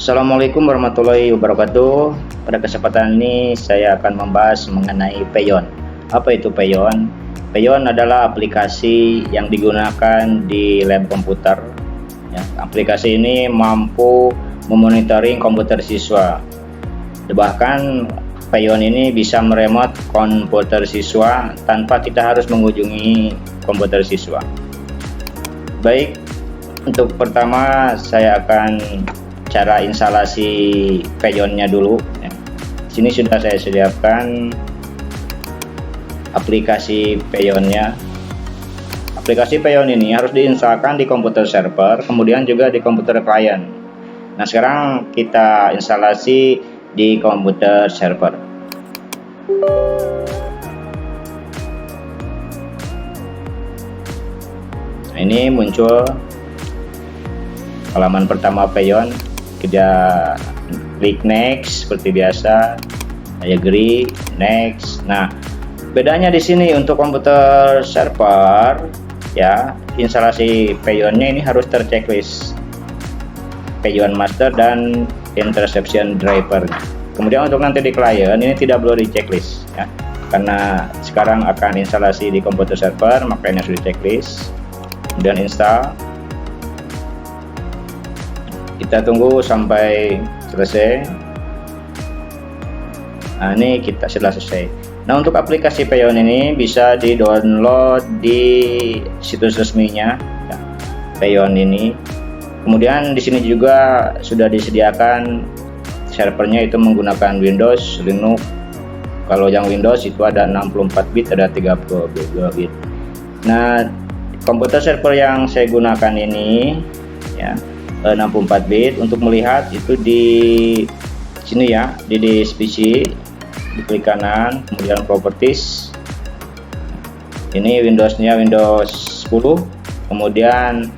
Assalamualaikum warahmatullahi wabarakatuh. Pada kesempatan ini saya akan membahas mengenai Peyon. Apa itu Peyon? Peyon adalah aplikasi yang digunakan di lab komputer. Ya, aplikasi ini mampu memonitoring komputer siswa. Bahkan Peyon ini bisa meremote komputer siswa tanpa kita harus mengunjungi komputer siswa. Baik, untuk pertama saya akan cara instalasi Peyonnya dulu ya. Sini sudah saya sediakan aplikasi Peyonnya. Aplikasi Peyon ini harus diinstalkan di komputer server, kemudian juga di komputer klien. Nah, sekarang kita instalasi di komputer server. Nah, ini muncul halaman pertama Peyon. Kita klik next seperti biasa, agree, next. Nah, bedanya di sini untuk komputer server ya, instalasi Peyonnya ini harus terchecklist Peyon master dan interception driver. Kemudian untuk nanti di klien ini tidak perlu di checklist ya, karena sekarang akan instalasi di komputer server, makanya sudah checklist. Kemudian install. Kita tunggu sampai selesai. Nah, ini kita sudah selesai. Nah, untuk aplikasi Peyon ini bisa di-download di situs resminya ya, Peyon ini. Kemudian di sini juga sudah disediakan servernya, itu menggunakan Windows, Linux. Kalau yang Windows itu ada 64 bit, ada 32 bit. Nah, komputer server yang saya gunakan ini ya 64 bit. Untuk melihat itu di sini ya, di disk PC, diklik kanan, kemudian properties. Ini Windowsnya Windows 10, kemudian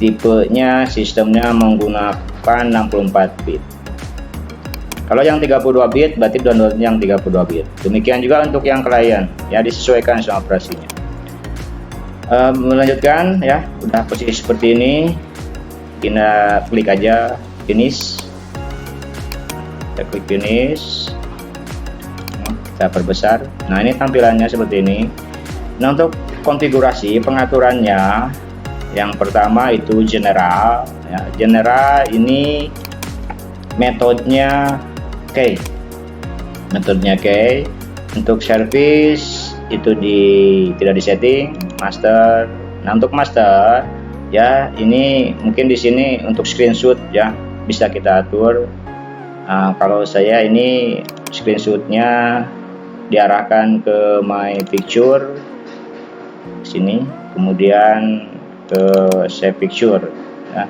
tipenya sistemnya menggunakan 64 bit. Kalau yang 32 bit berarti download yang 32 bit. Demikian juga untuk yang klien ya, disesuaikan sama operasinya. Melanjutkan ya, udah posisi seperti ini. Kita klik aja finish, kita klik finish, kita perbesar. Nah, ini tampilannya seperti ini. Nah, untuk konfigurasi pengaturannya, yang pertama itu general ya. General ini metodenya key, metodenya key. Untuk service itu tidak disetting, master. Nah, untuk master ya, ini mungkin di sini untuk screenshot ya, bisa kita atur. Kalau saya ini screenshotnya diarahkan ke my picture sini, kemudian ke save picture ya,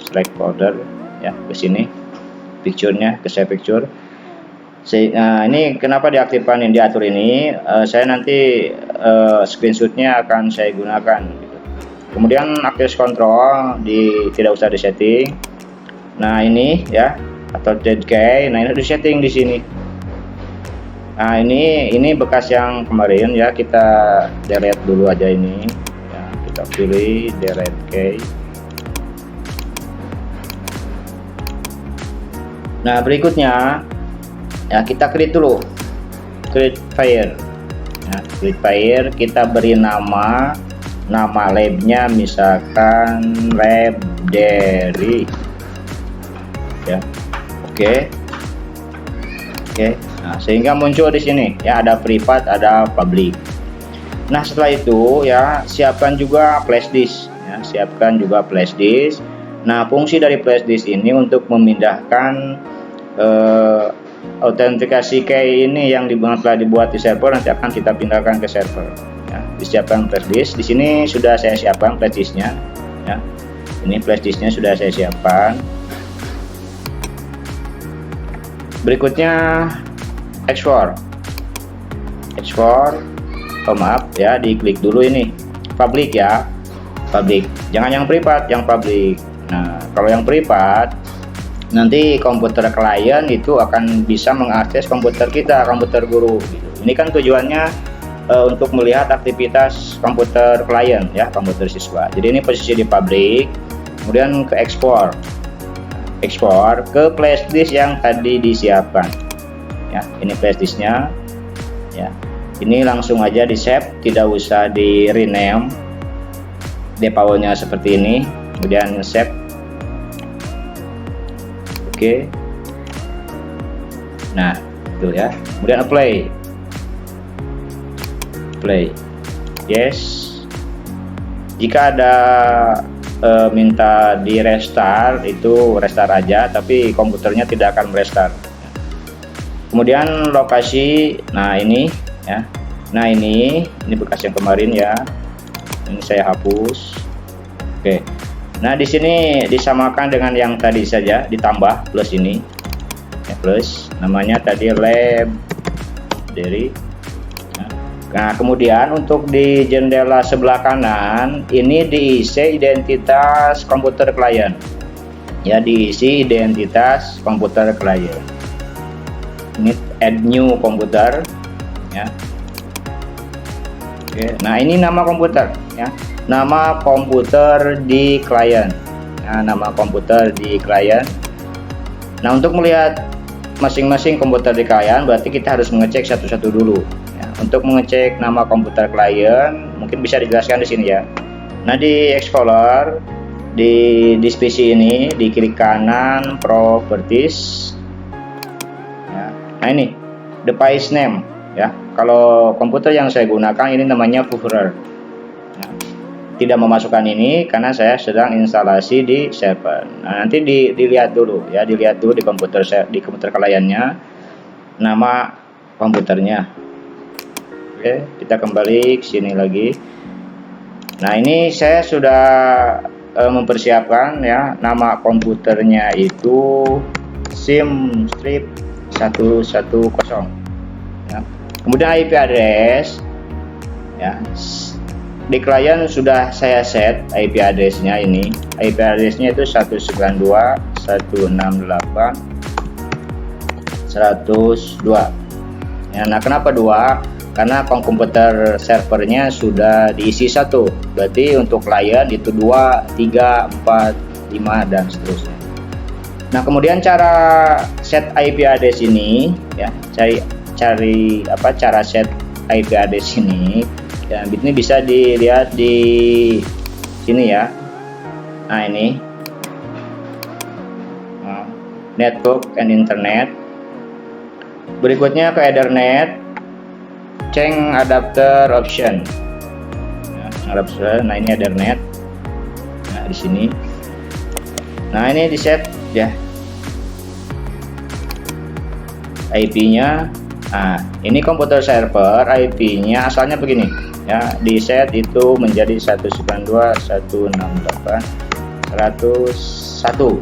select folder ya, ke sini picture-nya, ke save picture. Ini kenapa diaktifkan ini, diatur ini, saya nanti screenshotnya akan saya gunakan. Kemudian access control tidak usah disetting. Nah, ini ya, atau key. Nah, ini disetting di sini. Nah, ini bekas yang kemarin ya, kita delete dulu aja ini ya, kita pilih delete key. Nah, berikutnya ya, kita create dulu, create file ya, create file. Kita beri nama labnya misalkan lab dari ya. Oke. Nah, sehingga muncul di sini ya, ada privat, ada public. Nah, setelah itu ya, siapkan juga flash disk ya, siapkan juga flash disk. Nah, fungsi dari flash disk ini untuk memindahkan autentikasi key ini yang telah dibuat di server, nanti akan kita pindahkan ke server ya. Disiapkan flash disk. Di sini sudah saya siapkan flash disknya ya. Ini flash disknya sudah saya siapkan. Berikutnya export. Maaf ya, diklik dulu ini public ya, public. Jangan yang privat, yang public. Nah, kalau yang privat nanti komputer klien itu akan bisa mengakses komputer kita, komputer guru gitu. Ini kan tujuannya untuk melihat aktivitas komputer klien ya, komputer siswa. Jadi ini posisi di public, kemudian ke ekspor. ekspor ke flash disk yang tadi disiapkan. Ya, ini flash disknya. Ya, ini langsung aja di save, tidak usah di rename. Defaultnya seperti ini, kemudian save. Oke. Nah, itu ya. Kemudian apply. Yes. Jika ada minta di restart, itu restart aja, tapi komputernya tidak akan restart. Kemudian lokasi, nah ini ya, nah ini bekas yang kemarin ya, ini saya hapus. Oke, nah di sini disamakan dengan yang tadi saja, ditambah plus ini ya, plus namanya tadi lab dari. Nah kemudian untuk di jendela sebelah kanan ini diisi identitas komputer klien ya, diisi identitas komputer klien. Ini add new komputer ya. Oke, nah ini nama komputer ya, nama komputer di klien ya, nama komputer di klien. Nah untuk melihat masing-masing komputer di klien berarti kita harus mengecek satu-satu dulu ya. Untuk mengecek nama komputer klien mungkin bisa dijelaskan di sini ya. Nah di Explorer di PC ini di kiri kanan properties. Nah ini device name ya. Kalau komputer yang saya gunakan ini namanya Furrer. Ya, tidak memasukkan ini karena saya sedang instalasi di server. Nah nanti dilihat dulu ya, dilihat dulu di komputer kliennya nama komputernya. Oke, kita kembali ke sini lagi. Nah ini saya sudah mempersiapkan ya, nama komputernya itu SimStrip 110 ya. Kemudian IP address ya, di klien sudah saya set IP addressnya. Ini IP addressnya itu 192.168.102 ya. Nah kenapa 2? Karena komputer servernya sudah diisi 1, berarti untuk klien itu 2, 3, 4, 5 dan seterusnya. Nah kemudian cara set IP address ini ya, cari apa cara set IP address ini ya, ini bisa dilihat di sini ya. Nah ini network and internet, berikutnya ke Ethernet, change adapter option ya, nah ini Ethernet. Nah di sini, nah ini di set ya IP-nya. Nah ini komputer server IP-nya asalnya begini ya, di set itu menjadi 192.168.101.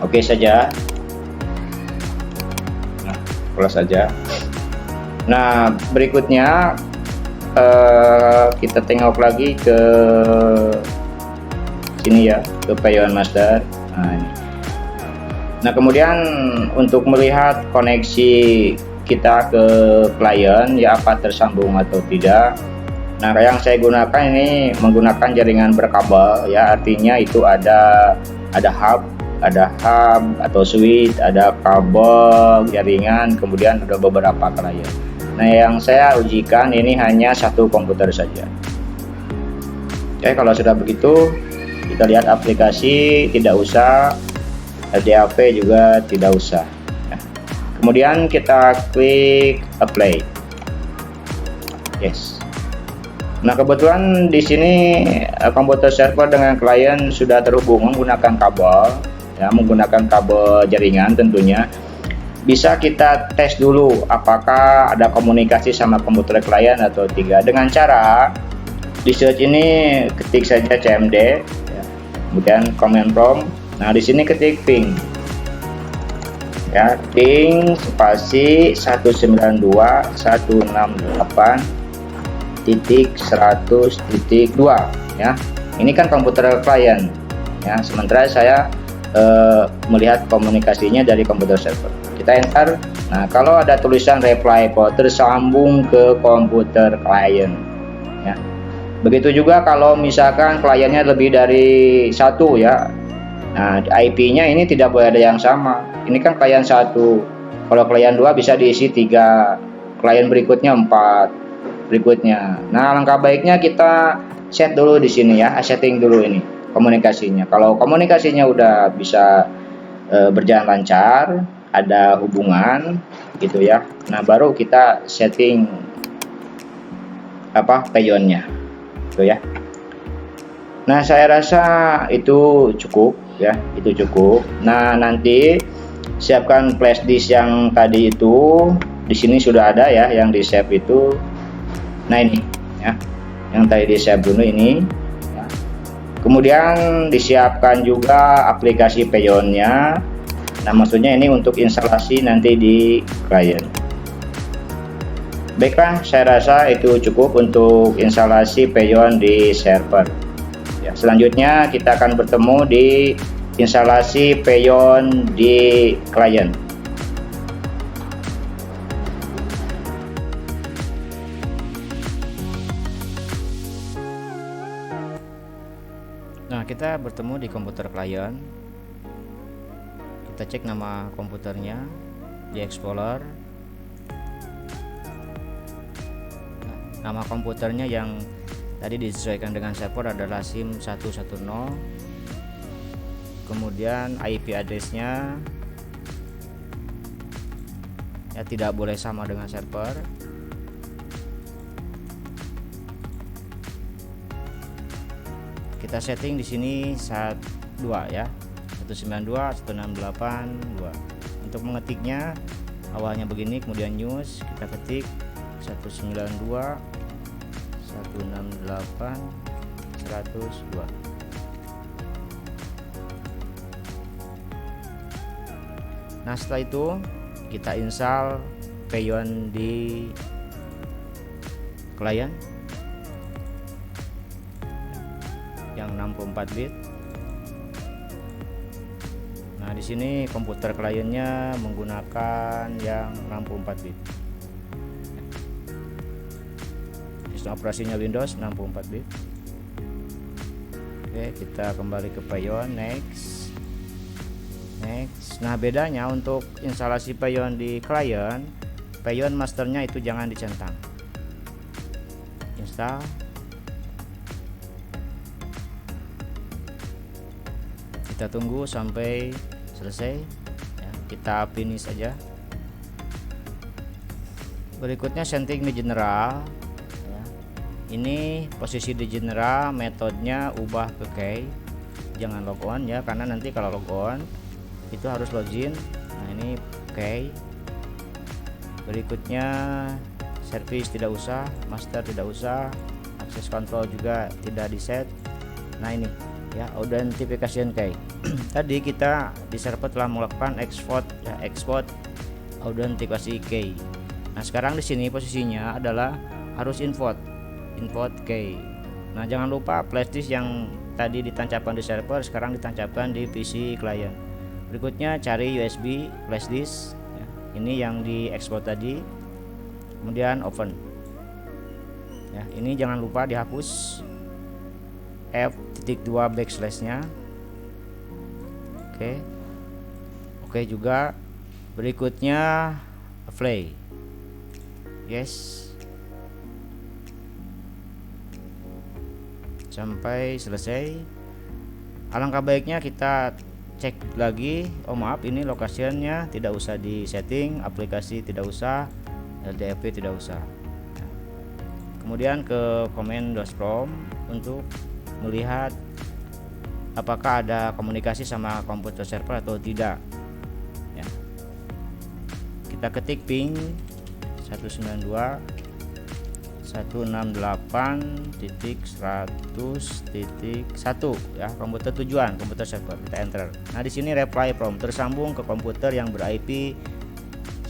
Oke saja. Nah close saja. Nah berikutnya kita tengok lagi ke sini ya, ke Payone Master. Nah ini. Nah kemudian untuk melihat koneksi kita ke klien ya, apa tersambung atau tidak. Nah yang saya gunakan ini menggunakan jaringan berkabel ya, artinya itu ada hub atau switch, ada kabel jaringan, kemudian ada beberapa klien. Nah yang saya ujikan ini hanya satu komputer saja. Oke, kalau sudah begitu kita lihat aplikasi tidak usah, LDAP juga tidak usah ya. Kemudian kita klik apply. Yes. Nah kebetulan di sini komputer server dengan klien sudah terhubung menggunakan kabel ya, menggunakan kabel jaringan tentunya. Bisa kita tes dulu apakah ada komunikasi sama komputer klien atau tidak, dengan cara di search ini ketik saja cmd ya, kemudian command prompt. Nah di sini ketik ping ya, ping spasi 192.168.100.2 ya. Ini kan komputer klien ya, sementara saya melihat komunikasinya dari komputer server. Kita enter. Nah kalau ada tulisan reply call tersambung ke komputer klien ya. Begitu juga kalau misalkan kliennya lebih dari satu ya. Nah, IP-nya ini tidak boleh ada yang sama. Ini kan klien satu. Kalau klien 2 bisa diisi 3, klien berikutnya 4, berikutnya. Nah, langkah baiknya kita set dulu di sini ya, setting dulu ini komunikasinya. Kalau komunikasinya udah bisa berjalan lancar, ada hubungan gitu ya. Nah, baru kita setting peyonnya gitu ya. Nah, saya rasa itu cukup ya, itu cukup. Nah, nanti siapkan flash disk yang tadi itu. Di sini sudah ada ya yang di save itu. Nah, ini ya. Yang tadi di save dulu ini ya. Kemudian disiapkan juga aplikasi peyonnya. Nah, maksudnya ini untuk instalasi nanti di klien. Baiklah, saya rasa itu cukup untuk instalasi peyon di server. Ya, selanjutnya kita akan bertemu di instalasi peyon di klien. Nah, kita bertemu di komputer klien. Kita cek nama komputernya di Explorer. Nama komputernya yang tadi disesuaikan dengan server adalah SIM 110. Kemudian IP addressnya ya tidak boleh sama dengan server. Kita setting di sini 2 ya. 192.168.2. Untuk mengetiknya awalnya begini, kemudian news kita ketik 192.168.102. Nah, setelah itu kita install peyon di klien yang 64 bit. Nah, di sini komputer kliennya menggunakan yang 64 bit. Sistem operasinya Windows 64 bit. Oke, kita kembali ke peyon, next. Nah, bedanya untuk instalasi peyon di klien, peyon masternya itu jangan dicentang. Install. Kita tunggu sampai selesai ya, kita finish aja. Berikutnya setting di general ya. Ini posisi di general, metodenya ubah ke key, jangan log on ya, karena nanti kalau log on itu harus login. Nah, ini key. Berikutnya service tidak usah, master tidak usah, access control juga tidak di set. Nah, ini ya, authentication key. Tadi kita di server telah melakukan export authentication key. Nah, sekarang di sini posisinya adalah harus import key. Nah, jangan lupa flash disk yang tadi ditancapkan di server sekarang ditancapkan di PC klien. Berikutnya cari USB flash disk ya. Ini yang diekspor tadi. Kemudian open. Ya, ini jangan lupa dihapus F.2 backslash-nya. Oke juga. Berikutnya play. Yes. Sampai selesai. Alangkah baiknya kita cek lagi. Oh maaf, ini location-nya tidak usah di setting, aplikasi tidak usah, LDAP tidak usah. Kemudian ke command .prom untuk melihat apakah ada komunikasi sama komputer server atau tidak ya. Kita ketik ping 192.168.100.1 ya, komputer tujuan, komputer server, kita enter. Nah, di sini reply from tersambung ke komputer yang ber-IP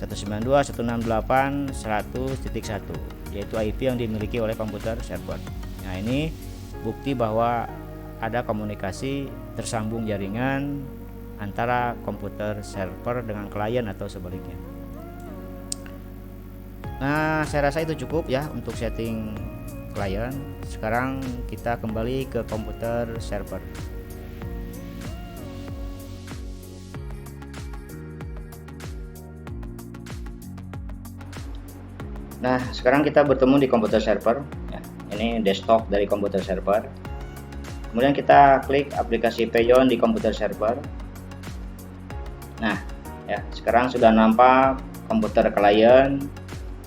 192.168.100.1, yaitu IP yang dimiliki oleh komputer server. Nah, ini bukti bahwa ada komunikasi tersambung jaringan antara komputer server dengan klien atau sebaliknya. Nah, saya rasa itu cukup ya untuk setting klien. Sekarang kita kembali ke komputer server. Nah, sekarang kita bertemu di komputer server ya. Ini desktop dari komputer server. Kemudian kita klik aplikasi Peyon di komputer server. Nah, ya, sekarang sudah nampak komputer klien.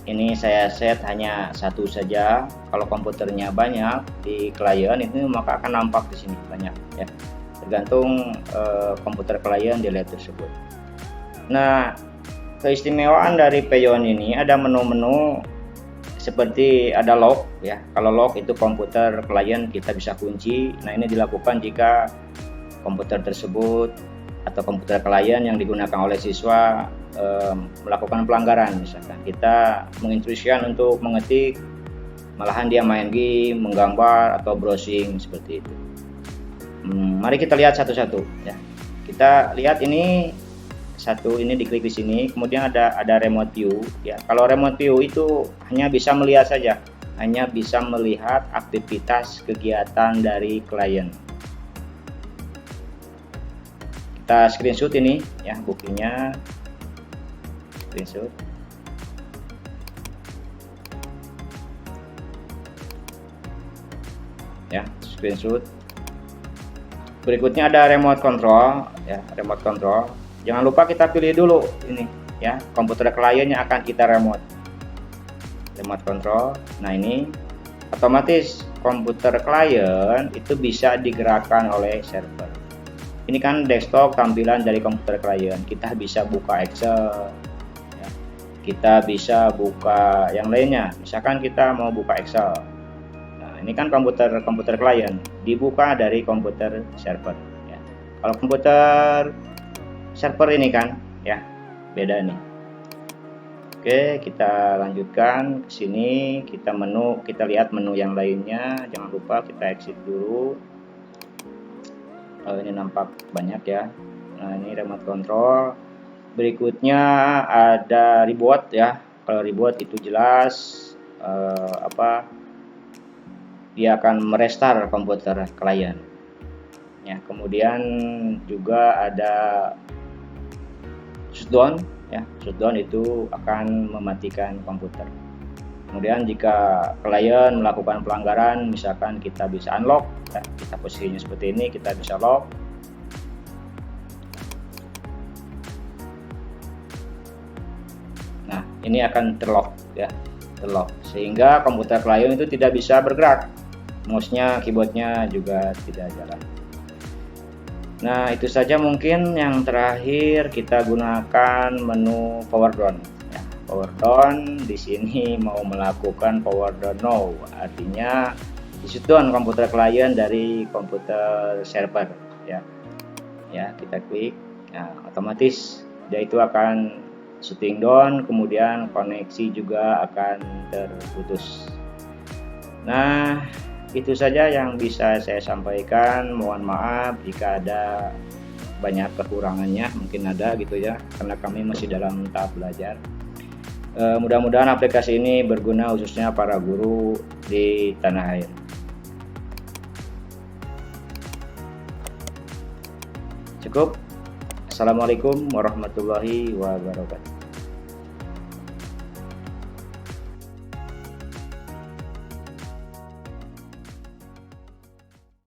Ini saya set hanya satu saja. Kalau komputernya banyak di klien itu maka akan nampak di sini banyak ya. Tergantung komputer klien di lab tersebut. Nah, keistimewaan dari Peyon ini ada menu-menu seperti ada lock ya. Kalau lock itu komputer klien kita bisa kunci. Nah, ini dilakukan jika komputer tersebut atau komputer klien yang digunakan oleh siswa melakukan pelanggaran. Misalkan kita menginstruksikan untuk mengetik, malahan dia main game, menggambar atau browsing seperti itu. Mari kita lihat satu-satu ya. Kita lihat ini satu, ini diklik di sini, kemudian ada remote view ya. Kalau remote view itu hanya bisa melihat saja, hanya bisa melihat aktivitas kegiatan dari klien. Kita screenshot ini ya, buktinya screenshot. Ya, screenshot. Berikutnya ada remote control ya, remote control. Jangan lupa kita pilih dulu ini ya, komputer klien yang akan kita remote control. Nah, ini otomatis komputer klien itu bisa digerakkan oleh server. Ini kan desktop tampilan dari komputer klien. Kita bisa buka Excel ya. Kita bisa buka yang lainnya. Misalkan kita mau buka Excel. Nah, ini kan komputer klien dibuka dari komputer server ya. Kalau komputer server ini kan ya beda nih. Oke, kita lanjutkan ke sini, kita lihat menu yang lainnya. Jangan lupa kita exit dulu. Ini nampak banyak ya. Nah, ini remote control. Berikutnya ada reboot ya. Kalau reboot itu jelas dia akan merestart komputer klien ya. Kemudian juga ada shutdown ya. Shutdown itu akan mematikan komputer. Kemudian jika klien melakukan pelanggaran, misalkan kita bisa unlock ya, kita posisinya seperti ini, kita bisa lock. Nah, ini akan terlock ya, terlock sehingga komputer klien itu tidak bisa bergerak, mouse-nya, keyboard-nya juga tidak jalan. Nah, itu saja mungkin. Yang terakhir kita gunakan menu power down. Power down di sini mau melakukan power down now, artinya di shutdown komputer klien dari komputer server ya. Ya, kita klik. Nah, otomatis dia itu akan shutting down, kemudian koneksi juga akan terputus. Nah, itu saja yang bisa saya sampaikan. Mohon maaf jika ada banyak kekurangannya, mungkin ada gitu ya, karena kami masih dalam tahap belajar. Mudah-mudahan aplikasi ini berguna khususnya para guru di tanah air. Cukup. Assalamualaikum warahmatullahi wabarakatuh.